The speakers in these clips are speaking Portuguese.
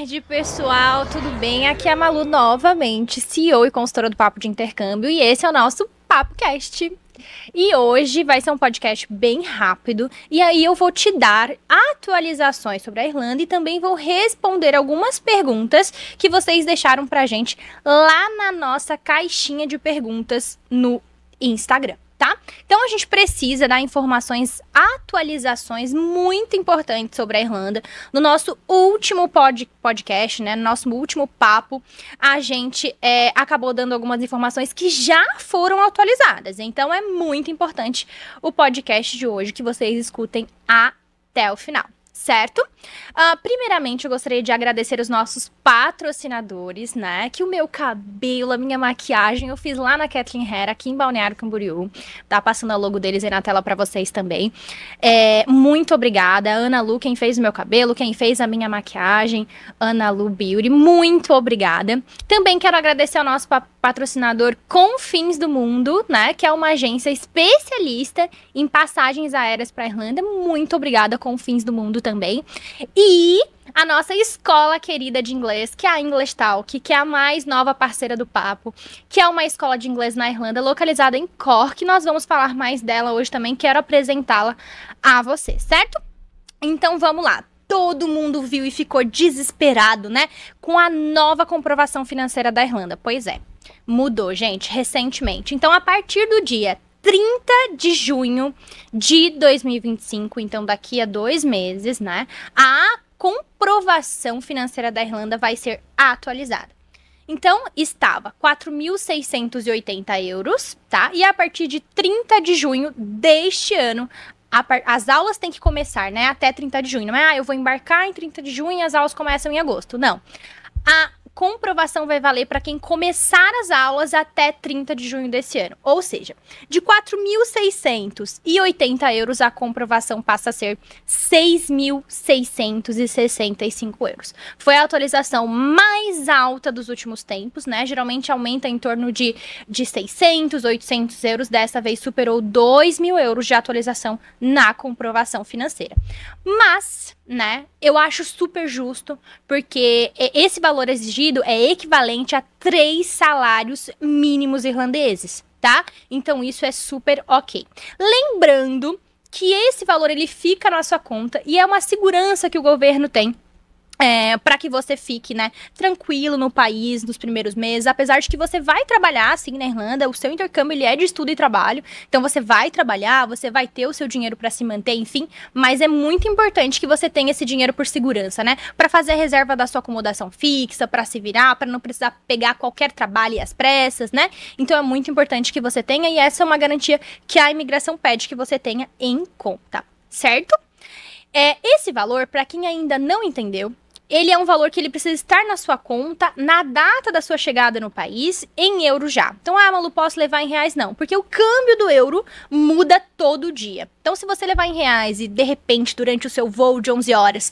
tarde, pessoal, tudo bem? Aqui é a Malu novamente, CEO e consultora do Papo de Intercâmbio, e esse é o nosso PapoCast. E hoje vai ser um podcast bem rápido, e aí eu vou te dar atualizações sobre a Irlanda e também vou responder algumas perguntas que vocês deixaram pra gente lá na nossa caixinha de perguntas no Instagram. Tá? Então a gente precisa dar informações, atualizações muito importantes sobre a Irlanda. No nosso último podcast, né, no nosso último papo, a gente acabou dando algumas informações que já foram atualizadas. Então é muito importante o podcast de hoje que vocês escutem até o final. Certo? Primeiramente, eu gostaria de agradecer os nossos patrocinadores, né? Que o meu cabelo, a minha maquiagem, eu fiz lá na Kathleen Hair, aqui em Balneário Camboriú. Tá passando a logo deles aí na tela pra vocês também. Muito obrigada. Ana Lu, quem fez o meu cabelo, quem fez a minha maquiagem, Ana Lu Beauty, muito obrigada. Também quero agradecer ao nosso patrocinador Confins do Mundo, né? Que é uma agência especialista em passagens aéreas pra Irlanda. Muito obrigada, Confins do Mundo também. E a nossa escola querida de inglês, que é a English Talk, que é a mais nova parceira do Papo, que é uma escola de inglês na Irlanda, localizada em Cork. Nós vamos falar mais dela hoje também, quero apresentá-la a você, certo? Então vamos lá. Todo mundo viu e ficou desesperado, né? Com a nova comprovação financeira da Irlanda. Pois é, mudou, gente, recentemente. Então, a partir do dia 30 de junho de 2025, então daqui a 2 meses, né? A comprovação financeira da Irlanda vai ser atualizada. Então, estava 4.680 euros, tá? E a partir de 30 de junho deste ano, as aulas têm que começar, né? Até 30 de junho. Não é, eu vou embarcar em 30 de junho e as aulas começam em agosto. Não. A comprovação vai valer para quem começar as aulas até 30 de junho desse ano. Ou seja, de 4.680 euros, a comprovação passa a ser 6.665 euros. Foi a atualização mais alta dos últimos tempos, né? Geralmente aumenta em torno de 600, 800 euros. Dessa vez superou 2.000 euros de atualização na comprovação financeira. Mas, né, eu acho super justo, porque esse valor exigido é equivalente a 3 salários mínimos irlandeses, tá? Então isso é super ok. Lembrando que esse valor ele fica na sua conta e é uma segurança que o governo tem. Para que você fique, né, tranquilo no país nos primeiros meses, apesar de que você vai trabalhar, assim, na Irlanda, o seu intercâmbio ele é de estudo e trabalho, então você vai trabalhar, você vai ter o seu dinheiro para se manter, enfim, mas é muito importante que você tenha esse dinheiro por segurança, né, para fazer a reserva da sua acomodação fixa, para se virar, para não precisar pegar qualquer trabalho às pressas, né, então é muito importante que você tenha, e essa é uma garantia que a imigração pede que você tenha em conta, certo? Esse valor, para quem ainda não entendeu, ele é um valor que ele precisa estar na sua conta na data da sua chegada no país, em euro já. Então, Malu, posso levar em reais? Não, porque o câmbio do euro muda todo dia. Então, se você levar em reais e, de repente, durante o seu voo de 11 horas,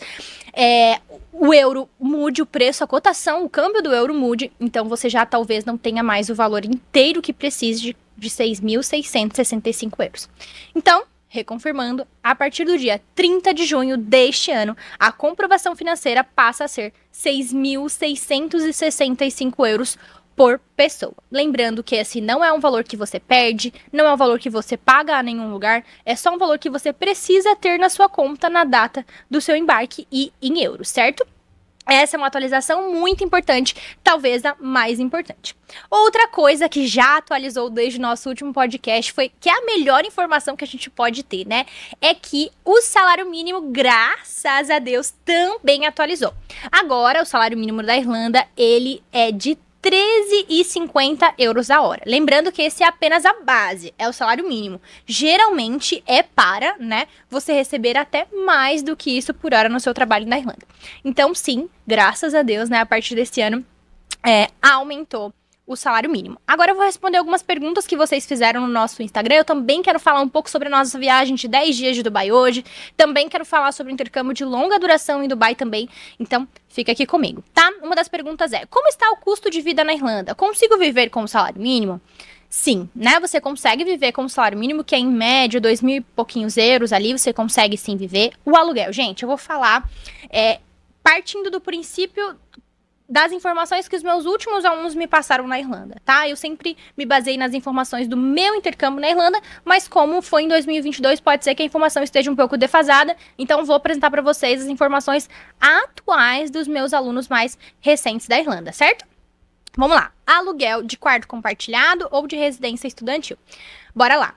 o euro mude o preço, a cotação, o câmbio do euro mude, então você já talvez não tenha mais o valor inteiro que precise de 6.665 euros. Então, reconfirmando, a partir do dia 30 de junho deste ano, a comprovação financeira passa a ser 6.665 euros por pessoa. Lembrando que esse não é um valor que você perde, não é um valor que você paga a nenhum lugar, é só um valor que você precisa ter na sua conta na data do seu embarque e em euros, certo? Essa é uma atualização muito importante, talvez a mais importante. Outra coisa que já atualizou desde o nosso último podcast foi que a melhor informação que a gente pode ter, né? É que o salário mínimo, graças a Deus, também atualizou. Agora, o salário mínimo da Irlanda, ele é de 13,50 euros a hora. Lembrando que esse é apenas a base, é o salário mínimo. Geralmente é para, né, você receber até mais do que isso por hora no seu trabalho na Irlanda. Então, sim, graças a Deus, né, a partir desse ano, aumentou o salário mínimo. Agora eu vou responder algumas perguntas que vocês fizeram no nosso Instagram. Eu também quero falar um pouco sobre a nossa viagem de 10 dias de Dubai hoje. Também quero falar sobre o intercâmbio de longa duração em Dubai também. Então, fica aqui comigo, tá? Uma das perguntas é: como está o custo de vida na Irlanda? Consigo viver com o salário mínimo? Sim, né? Você consegue viver com o salário mínimo, que é em média 2.000 e pouquinhos euros ali. Você consegue sim viver. O aluguel, gente, eu vou falar... partindo do princípio das informações que os meus últimos alunos me passaram na Irlanda, tá? Eu sempre me baseei nas informações do meu intercâmbio na Irlanda, mas como foi em 2022, pode ser que a informação esteja um pouco defasada, então vou apresentar para vocês as informações atuais dos meus alunos mais recentes da Irlanda, certo? Vamos lá. Aluguel de quarto compartilhado ou de residência estudantil. Bora lá.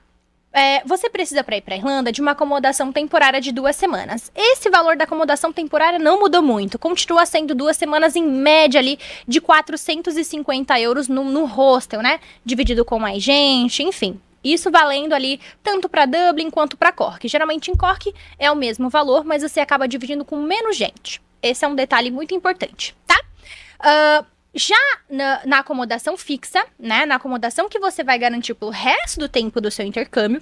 Você precisa, para ir para a Irlanda, de uma acomodação temporária de 2 semanas. Esse valor da acomodação temporária não mudou muito. Continua sendo 2 semanas, em média, ali, de 450 euros no hostel, né? Dividido com mais gente, enfim. Isso valendo ali tanto para Dublin quanto para Cork. Geralmente em Cork é o mesmo valor, mas você acaba dividindo com menos gente. Esse é um detalhe muito importante, tá? Já na acomodação fixa, né, na acomodação que você vai garantir pelo resto do tempo do seu intercâmbio,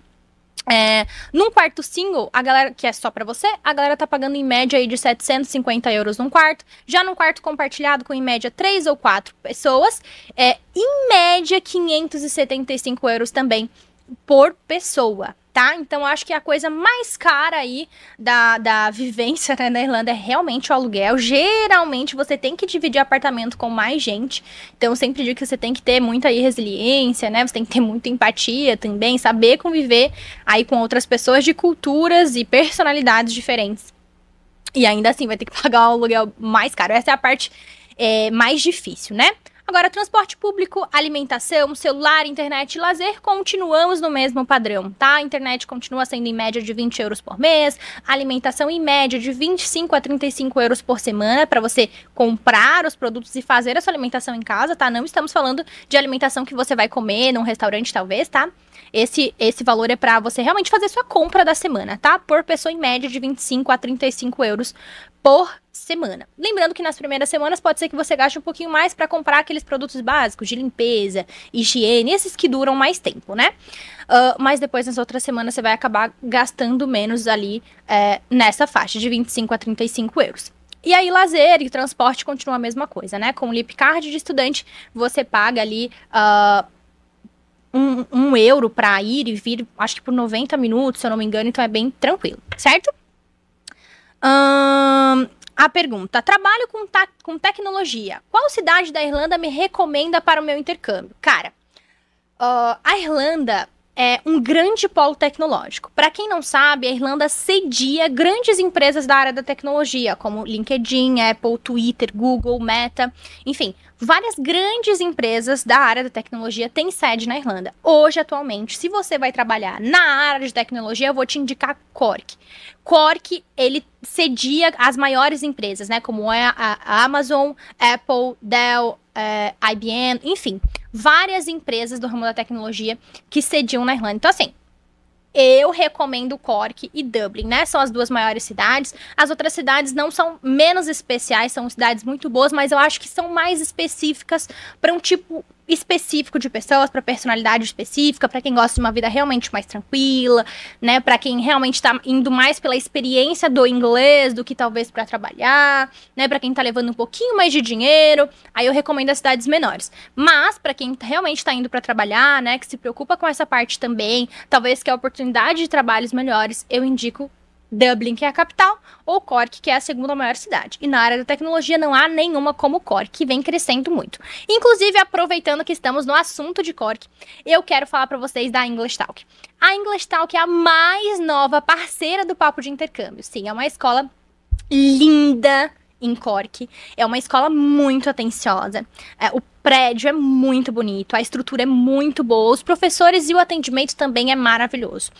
num quarto single, a galera, que é só pra você, a galera tá pagando em média aí de 750 euros num quarto. Já num quarto compartilhado com em média 3 ou 4 pessoas, em média 575 euros também por pessoa, tá? Então, acho que a coisa mais cara aí da vivência, né, na Irlanda é realmente o aluguel. Geralmente, você tem que dividir apartamento com mais gente. Então, eu sempre digo que você tem que ter muita aí resiliência, né? Você tem que ter muita empatia também, saber conviver aí com outras pessoas de culturas e personalidades diferentes. E ainda assim, vai ter que pagar o aluguel mais caro. Essa é a parte mais difícil, né? Agora, transporte público, alimentação, celular, internet e lazer, continuamos no mesmo padrão, tá? A internet continua sendo em média de 20 euros por mês, alimentação em média de 25 a 35 euros por semana para você comprar os produtos e fazer a sua alimentação em casa, tá? Não estamos falando de alimentação que você vai comer num restaurante, talvez, tá? Esse valor é para você realmente fazer sua compra da semana, tá? Por pessoa em média de 25 a 35 euros por semana. Lembrando que nas primeiras semanas pode ser que você gaste um pouquinho mais para comprar aqueles produtos básicos de limpeza, higiene, esses que duram mais tempo, né? Mas depois nas outras semanas você vai acabar gastando menos ali nessa faixa de 25 a 35 euros. E aí, lazer e transporte continua a mesma coisa, né? Com o Lip Card de estudante, você paga ali um euro para ir e vir, acho que por 90 minutos, se eu não me engano, então é bem tranquilo, certo? A pergunta: trabalho com tecnologia. Qual cidade da Irlanda me recomenda para o meu intercâmbio? Cara, a Irlanda é um grande polo tecnológico. Para quem não sabe, a Irlanda cedia grandes empresas da área da tecnologia, como LinkedIn, Apple, Twitter, Google, Meta, enfim, várias grandes empresas da área da tecnologia têm sede na Irlanda. Hoje, atualmente, se você vai trabalhar na área de tecnologia, eu vou te indicar Cork. Cork, ele cedia as maiores empresas, né, como a Amazon, Apple, Dell, IBM, enfim, várias empresas do ramo da tecnologia que cediam na Irlanda. Então, assim, eu recomendo Cork e Dublin, né? São as 2 maiores cidades. As outras cidades não são menos especiais, são cidades muito boas, mas eu acho que são mais específicas para um tipo específico de pessoas, para personalidade específica, para quem gosta de uma vida realmente mais tranquila, né? Para quem realmente tá indo mais pela experiência do inglês do que talvez para trabalhar, né? Para quem tá levando um pouquinho mais de dinheiro, aí eu recomendo as cidades menores. Mas para quem realmente tá indo para trabalhar, né, que se preocupa com essa parte também, talvez quer oportunidade de trabalhos melhores, eu indico Dublin, que é a capital, ou Cork, que é a segunda maior cidade. E na área da tecnologia não há nenhuma como Cork, que vem crescendo muito. Inclusive, aproveitando que estamos no assunto de Cork, eu quero falar para vocês da English Talk. A English Talk é a mais nova parceira do Papo de Intercâmbio. Sim, é uma escola linda em Cork. É uma escola muito atenciosa. O prédio é muito bonito, a estrutura é muito boa, os professores e o atendimento também é maravilhoso.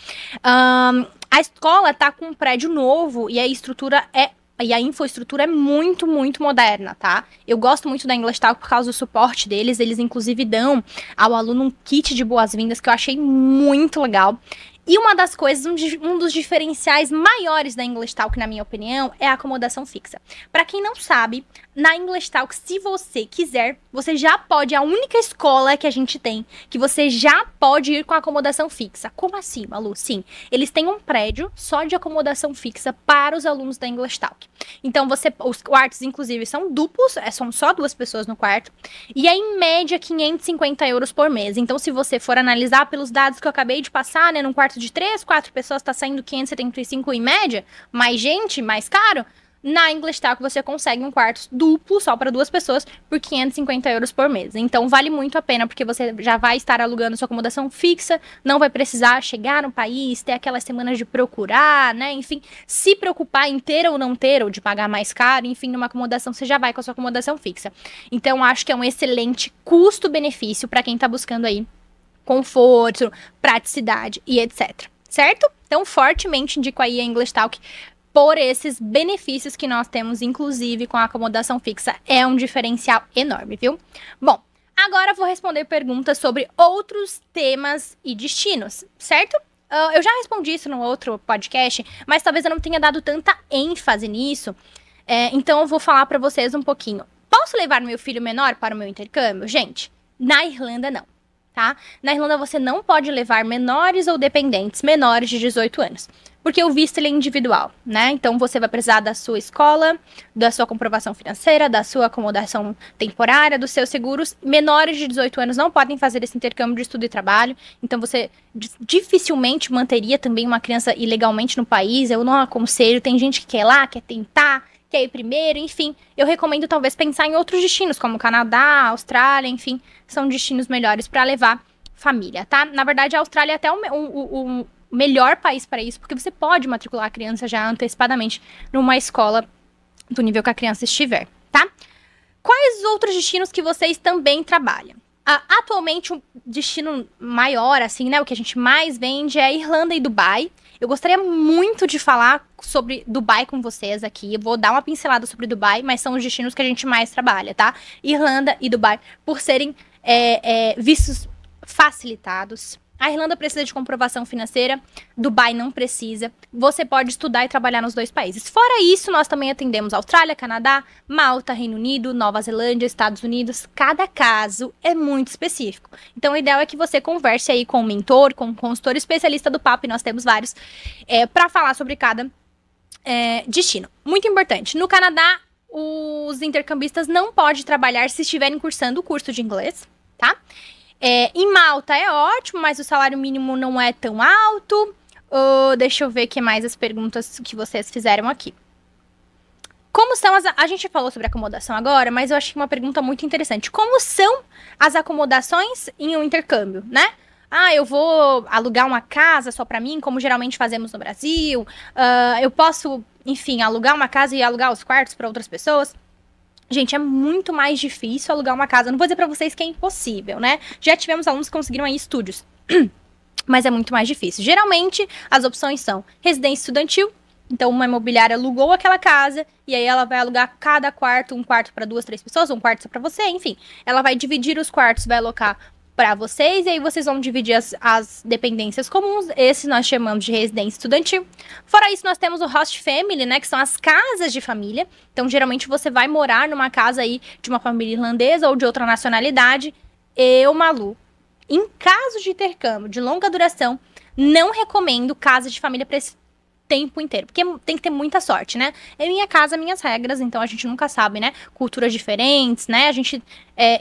A escola tá com um prédio novo e a infraestrutura é muito, muito moderna, tá? Eu gosto muito da English Talk por causa do suporte deles. Eles, inclusive, dão ao aluno um kit de boas-vindas que eu achei muito legal. E uma das coisas, um dos diferenciais maiores da English Talk, na minha opinião, é a acomodação fixa. Para quem não sabe, na English Talk, se você quiser, você já pode, é a única escola que a gente tem, que você já pode ir com acomodação fixa. Como assim, Malu? Sim, eles têm um prédio só de acomodação fixa para os alunos da English Talk. Então, os quartos, inclusive, são duplos, são só 2 pessoas no quarto, e é em média 550 euros por mês. Então, se você for analisar pelos dados que eu acabei de passar, né, num quarto de 3, 4 pessoas, tá saindo 575 em média, mais gente, mais caro, Na English Talk você consegue um quarto duplo, só para 2 pessoas, por 550 euros por mês. Então vale muito a pena, porque você já vai estar alugando sua acomodação fixa, não vai precisar chegar no país, ter aquelas semanas de procurar, né? Enfim, se preocupar em ter ou não ter, ou de pagar mais caro, enfim, numa acomodação, você já vai com a sua acomodação fixa. Então acho que é um excelente custo-benefício para quem tá buscando aí conforto, praticidade e etc. Certo? Então fortemente indico aí a English Talk por esses benefícios que nós temos, inclusive com a acomodação fixa. É um diferencial enorme, viu? Bom, agora vou responder perguntas sobre outros temas e destinos, certo? Eu já respondi isso no outro podcast, mas talvez eu não tenha dado tanta ênfase nisso. Então eu vou falar para vocês um pouquinho. Posso levar meu filho menor para o meu intercâmbio? Gente, na Irlanda não. Tá? Na Irlanda você não pode levar menores ou dependentes menores de 18 anos, porque o visto ele é individual, né? Então você vai precisar da sua escola, da sua comprovação financeira, da sua acomodação temporária, dos seus seguros. Menores de 18 anos não podem fazer esse intercâmbio de estudo e trabalho, então você dificilmente manteria também uma criança ilegalmente no país. Eu não aconselho, tem gente que quer ir lá, quer tentar, quer ir primeiro, enfim. Eu recomendo talvez pensar em outros destinos, como Canadá, Austrália, enfim, são destinos melhores para levar família, tá? Na verdade, a Austrália é até o melhor país para isso, porque você pode matricular a criança já antecipadamente numa escola do nível que a criança estiver, tá? Quais outros destinos que vocês também trabalham? Atualmente, um destino maior, assim, né? O que a gente mais vende é Irlanda e Dubai. Eu gostaria muito de falar sobre Dubai com vocês aqui. Eu vou dar uma pincelada sobre Dubai, mas são os destinos que a gente mais trabalha, tá? Irlanda e Dubai, por serem vistos facilitados. A Irlanda precisa de comprovação financeira, Dubai não precisa. Você pode estudar e trabalhar nos 2 países. Fora isso, nós também atendemos Austrália, Canadá, Malta, Reino Unido, Nova Zelândia, Estados Unidos. Cada caso é muito específico. Então, o ideal é que você converse aí com um mentor, com um consultor especialista do papo, e nós temos vários, para falar sobre cada destino. Muito importante, no Canadá, os intercambistas não podem trabalhar se estiverem cursando o curso de inglês, tá? Em Malta é ótimo, mas o salário mínimo não é tão alto. Deixa eu ver o que mais as perguntas que vocês fizeram aqui. Como são a gente falou sobre acomodação agora, mas eu achei uma pergunta muito interessante. Como são as acomodações em um intercâmbio, né? Eu vou alugar uma casa só pra mim, como geralmente fazemos no Brasil. Eu posso, enfim, alugar uma casa e alugar os quartos para outras pessoas. Gente, é muito mais difícil alugar uma casa. Não vou dizer pra vocês que é impossível, né? Já tivemos alunos que conseguiram aí estúdios. Mas é muito mais difícil. Geralmente, as opções são residência estudantil. Então, uma imobiliária alugou aquela casa e aí ela vai alugar cada quarto, um quarto para 2, 3 pessoas, um quarto só pra você, enfim. Ela vai dividir os quartos, vai alocar para vocês, e aí vocês vão dividir as dependências comuns. Esse nós chamamos de residência estudantil. Fora isso, nós temos o host family, né, que são as casas de família. Então, geralmente, você vai morar numa casa aí de uma família irlandesa ou de outra nacionalidade. Eu, Malu, em caso de intercâmbio de longa duração, não recomendo casa de família para esse tempo inteiro, porque tem que ter muita sorte, né? É minha casa, minhas regras, então a gente nunca sabe, né? Culturas diferentes, né?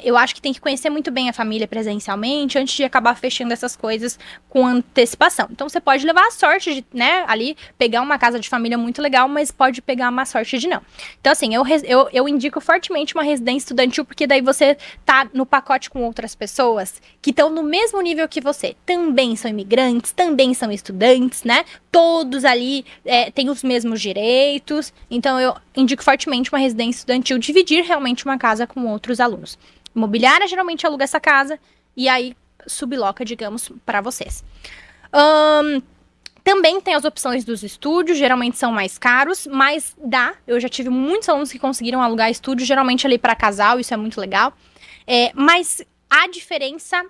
Eu acho que tem que conhecer muito bem a família presencialmente antes de acabar fechando essas coisas com antecipação. Então você pode levar a sorte de, né, ali pegar uma casa de família muito legal, mas pode pegar uma sorte de não. Então assim, eu indico fortemente uma residência estudantil, porque daí você tá no pacote com outras pessoas que estão no mesmo nível que você. Também são imigrantes, também são estudantes, né? Todos ali têm os mesmos direitos. Então eu indico fortemente uma residência estudantil, dividir realmente uma casa com outros alunos. Imobiliária geralmente aluga essa casa e aí subloca, digamos, para vocês. Também tem as opções dos estúdios, geralmente são mais caros, mas eu já tive muitos alunos que conseguiram alugar estúdio, geralmente ali para casal, isso é muito legal. Mas a diferença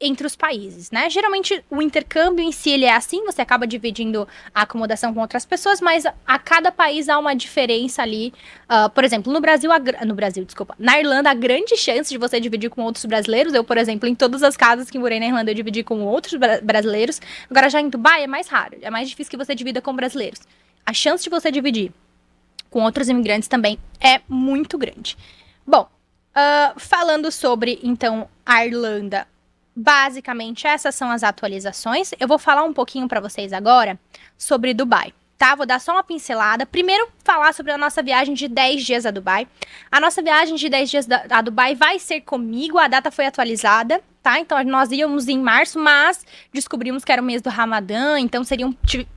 entre os países, né? Geralmente o intercâmbio em si ele é assim, você acaba dividindo a acomodação com outras pessoas, mas a cada país há uma diferença ali. Por exemplo, na Irlanda, a grande chance de você dividir com outros brasileiros, eu, por exemplo, em todas as casas que morei na Irlanda, eu dividi com outros brasileiros. Agora, já em Dubai é mais raro, é mais difícil que você divida com brasileiros. A chance de você dividir com outros imigrantes também é muito grande. Bom, falando sobre, então, a Irlanda, basicamente, essas são as atualizações. Eu vou falar um pouquinho para vocês agora sobre Dubai, tá? Vou dar só uma pincelada. Primeiro, falar sobre a nossa viagem de 10 dias a Dubai. A nossa viagem de 10 dias a Dubai vai ser comigo, a data foi atualizada, tá? Então, nós íamos em março, mas descobrimos que era o mês do Ramadã, então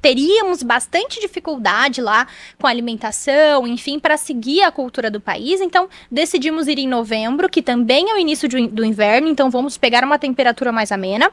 teríamos bastante dificuldade lá com a alimentação, enfim, para seguir a cultura do país. Então, decidimos ir em novembro, que também é o início do inverno, então vamos pegar uma temperatura mais amena.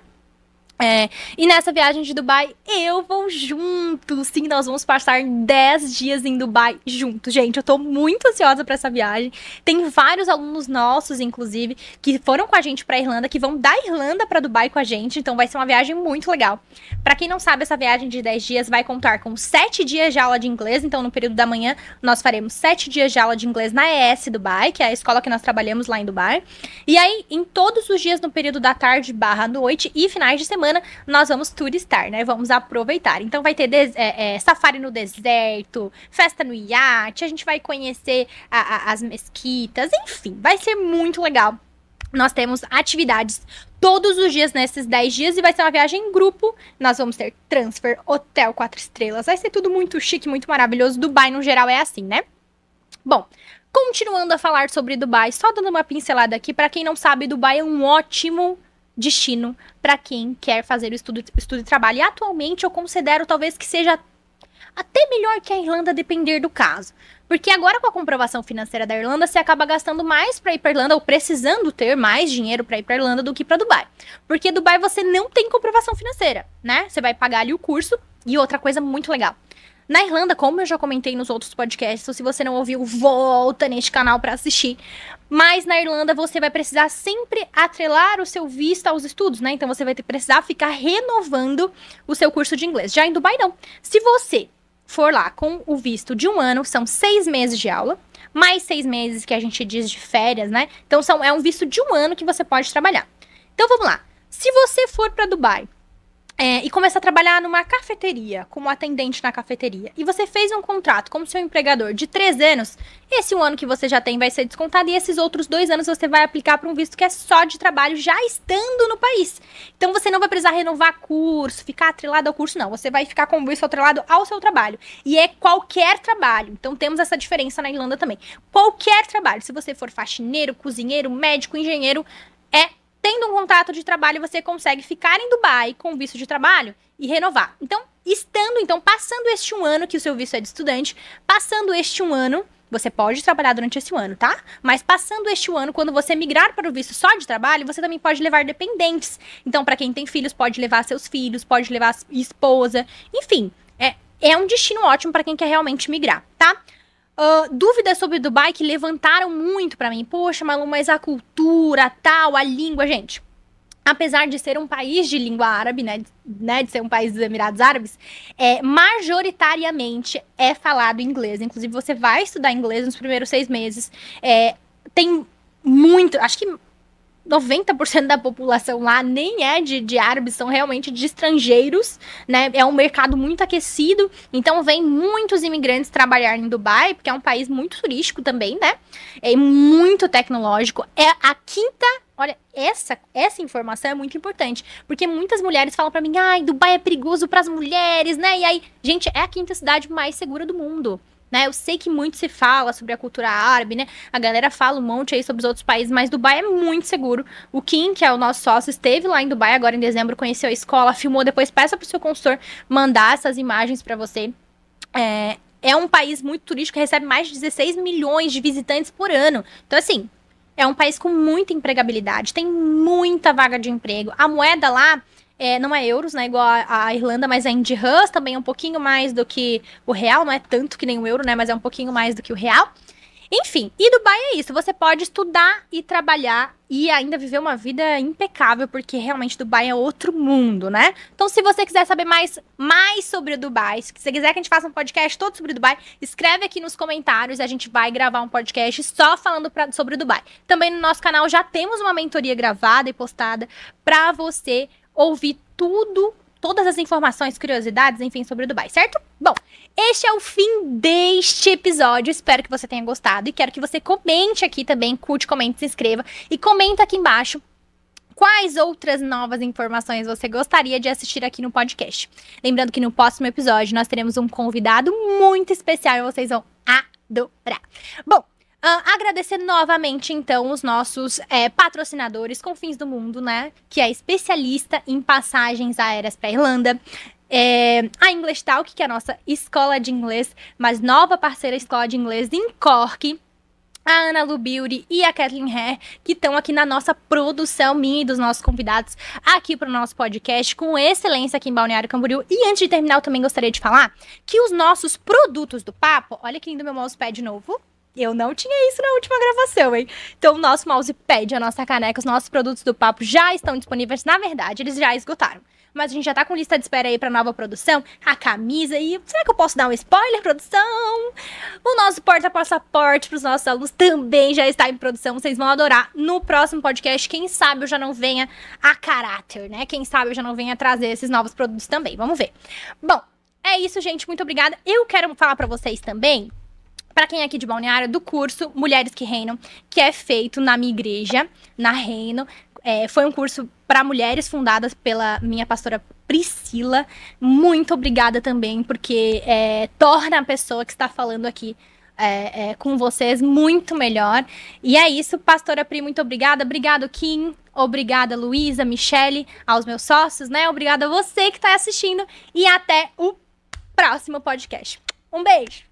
E nessa viagem de Dubai, eu vou junto. Sim, nós vamos passar 10 dias em Dubai juntos. Gente, eu tô muito ansiosa pra essa viagem. Tem vários alunos nossos, inclusive, que foram com a gente pra Irlanda, que vão da Irlanda pra Dubai com a gente. Então vai ser uma viagem muito legal. Pra quem não sabe, essa viagem de 10 dias vai contar com 7 dias de aula de inglês. Então no período da manhã, nós faremos 7 dias de aula de inglês na ES Dubai, que é a escola que nós trabalhamos lá em Dubai. E aí, em todos os dias no período da tarde / noite e finais de semana, nós vamos turistar, né? Vamos aproveitar. Então vai ter safari no deserto, festa no iate, a gente vai conhecer as mesquitas, enfim, vai ser muito legal. Nós temos atividades todos os dias nesses 10 dias e vai ser uma viagem em grupo. Nós vamos ter transfer, hotel 4 estrelas, vai ser tudo muito chique, muito maravilhoso. Dubai, no geral, é assim, né? Bom, continuando a falar sobre Dubai, só dando uma pincelada aqui, pra quem não sabe, Dubai é um ótimo destino para quem quer fazer o estudo e trabalho. E atualmente eu considero talvez que seja até melhor que a Irlanda, depender do caso. Porque agora com a comprovação financeira da Irlanda, você acaba gastando mais para ir para Irlanda ou precisando ter mais dinheiro para ir para Irlanda do que para Dubai. Porque Dubai você não tem comprovação financeira, né? Você vai pagar ali o curso. E outra coisa muito legal. Na Irlanda, como eu já comentei nos outros podcasts, ou se você não ouviu, volta neste canal para assistir. Mas na Irlanda você vai precisar sempre atrelar o seu visto aos estudos, né? Então você vai precisar ficar renovando o seu curso de inglês. Já em Dubai, não. Se você for lá com o visto de 1 ano, são 6 meses de aula, mais 6 meses que a gente diz de férias, né? Então é um visto de 1 ano que você pode trabalhar. Então vamos lá. Se você for para Dubai e começar a trabalhar numa cafeteria, como atendente na cafeteria, e você fez um contrato com o seu empregador de 3 anos, esse 1 ano que você já tem vai ser descontado e esses outros 2 anos você vai aplicar para um visto que é só de trabalho, já estando no país. Então você não vai precisar renovar curso, ficar atrelado ao curso, não. Você vai ficar com o visto atrelado ao seu trabalho. E é qualquer trabalho. Então temos essa diferença na Irlanda também. Qualquer trabalho. Se você for faxineiro, cozinheiro, médico, engenheiro, tendo um contrato de trabalho, você consegue ficar em Dubai com visto de trabalho e renovar. Então, passando este 1 ano, que o seu visto é de estudante, passando este 1 ano, você pode trabalhar durante esse 1 ano, tá? Mas passando este 1 ano, quando você migrar para o visto só de trabalho, você também pode levar dependentes. Então, para quem tem filhos, pode levar seus filhos, pode levar esposa, enfim, é um destino ótimo para quem quer realmente migrar, tá? Dúvidas sobre Dubai que levantaram muito pra mim. Poxa, Malu, mas a cultura, tal, a língua, gente. Apesar de ser um país de língua árabe, né, de ser um país dos Emirados Árabes, majoritariamente é falado inglês. Inclusive, você vai estudar inglês nos primeiros 6 meses. Tem muito, acho que 90% da população lá nem é de árabes, são realmente de estrangeiros, né? É um mercado muito aquecido, então vem muitos imigrantes trabalhar em Dubai, porque é um país muito turístico também, né? É muito tecnológico. É a quinta... Olha, essa informação é muito importante, porque muitas mulheres falam pra mim, ai, Dubai é perigoso pras mulheres, né? E aí, gente, é a quinta cidade mais segura do mundo. Né? Eu sei que muito se fala sobre a cultura árabe, né? A galera fala um monte aí sobre os outros países, mas Dubai é muito seguro. O Kim, que é o nosso sócio, esteve lá em Dubai agora em dezembro, conheceu a escola, filmou, depois peça pro seu consultor mandar essas imagens pra você. É um país muito turístico, recebe mais de 16 milhões de visitantes por ano. Então, assim, é um país com muita empregabilidade, tem muita vaga de emprego. A moeda lá... não é euros, né, igual a Irlanda, mas é em dirhams, também é um pouquinho mais do que o real, não é tanto que nem o euro, né, mas é um pouquinho mais do que o real. Enfim, e Dubai é isso, você pode estudar e trabalhar e ainda viver uma vida impecável, porque realmente Dubai é outro mundo, né? Então, se você quiser saber mais sobre o Dubai, se você quiser que a gente faça um podcast todo sobre Dubai, escreve aqui nos comentários, a gente vai gravar um podcast só falando sobre o Dubai. Também no nosso canal já temos uma mentoria gravada e postada pra você ouvir todas as informações, curiosidades, enfim, sobre o Dubai, certo? Bom, este é o fim deste episódio, espero que você tenha gostado e quero que você comente aqui também, curte, comente, se inscreva e comenta aqui embaixo quais outras novas informações você gostaria de assistir aqui no podcast. Lembrando que no próximo episódio nós teremos um convidado muito especial e vocês vão adorar. Bom, agradecer novamente, então, os nossos patrocinadores Confins do Mundo, né? Que é especialista em passagens aéreas para Irlanda. A English Talk, que é a nossa escola de inglês, mas nova parceira escola de inglês em Cork. A Ana Lu Beauty e a Kathleen Hair, que estão aqui na nossa produção, minha e dos nossos convidados, aqui para o nosso podcast, com excelência aqui em Balneário Camboriú. E antes de terminar, eu também gostaria de falar que os nossos produtos do papo, olha que lindo meu mousepad novo. Eu não tinha isso na última gravação, hein? Então, o nosso mousepad, a nossa caneca, os nossos produtos do papo já estão disponíveis. Na verdade, eles já esgotaram. Mas a gente já tá com lista de espera aí pra nova produção. A camisa e... Será que eu posso dar um spoiler, produção? O nosso porta-passaporte pros nossos alunos também já está em produção. Vocês vão adorar. No próximo podcast, quem sabe eu já não venha a caráter, né? Quem sabe eu já não venha trazer esses novos produtos também. Vamos ver. Bom, é isso, gente. Muito obrigada. Eu quero falar pra vocês também... Para quem é aqui de Balneário, do curso Mulheres que Reinam, que é feito na minha igreja, na Reino. Foi um curso para mulheres fundadas pela minha pastora Priscila. Muito obrigada também, porque torna a pessoa que está falando aqui com vocês muito melhor. E é isso, pastora Pri, muito obrigada. Obrigado, Kim. Obrigada, Luísa, Michele, aos meus sócios, né? Obrigada a você que está assistindo. E até o próximo podcast. Um beijo!